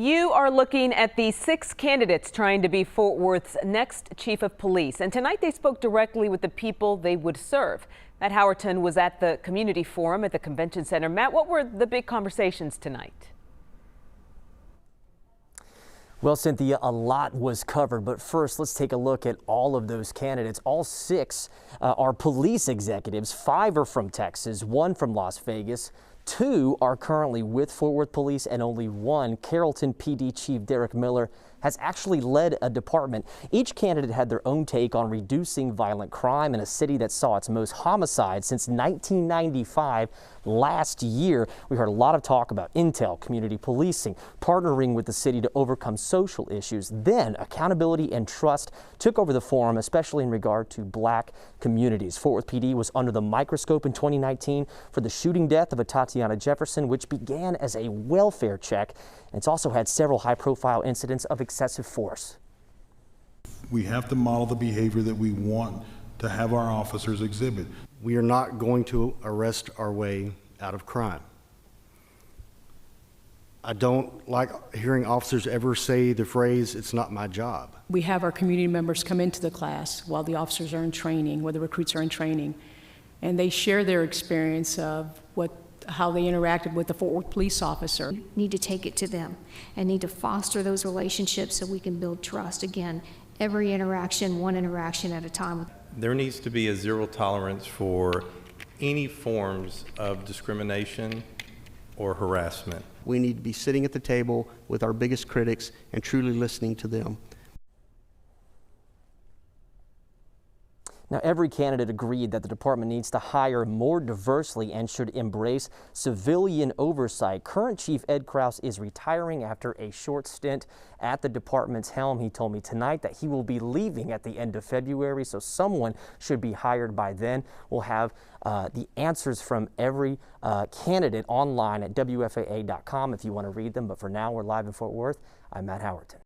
You are looking at the 6 candidates trying to be Fort Worth's next chief of police. And tonight they spoke directly with the people they would serve. Matt Howerton was at the community forum at the convention center. Matt, what were the big conversations tonight? Well, Cynthia, a lot was covered, but first let's take a look at all of those candidates. All 6 are police executives. 5 are from Texas, 1 from Las Vegas. 2 are currently with Fort Worth Police, and only 1, Carrollton PD Chief Derek Miller, has actually led a department. Each candidate had their own take on reducing violent crime in a city that saw its most homicides since 1995. Last year, we heard a lot of talk about intel, community policing, partnering with the city to overcome social issues. Then accountability and trust took over the forum, especially in regard to black communities. Fort Worth PD was under the microscope in 2019 for the shooting death of a Tatiana Jefferson, which began as a welfare check. And it's also had several high-profile incidents of excessive force. We have to model the behavior that we want to have our officers exhibit. We are not going to arrest our way out of crime. I don't like hearing officers ever say the phrase, "It's not my job." We have our community members come into the class while the officers are in training, while the recruits are in training, and they share their experience of how they interacted with the Fort Worth police officer. We need to take it to them and need to foster those relationships so we can build trust. Again, every interaction, one interaction at a time. There needs to be a zero tolerance for any forms of discrimination or harassment. We need to be sitting at the table with our biggest critics and truly listening to them. Now, every candidate agreed that the department needs to hire more diversely and should embrace civilian oversight. Current Chief Ed Kraus is retiring after a short stint at the department's helm. He told me tonight that he will be leaving at the end of February, so someone should be hired by then. We'll have the answers from every candidate online at WFAA.com if you want to read them. But for now, we're live in Fort Worth. I'm Matt Howerton.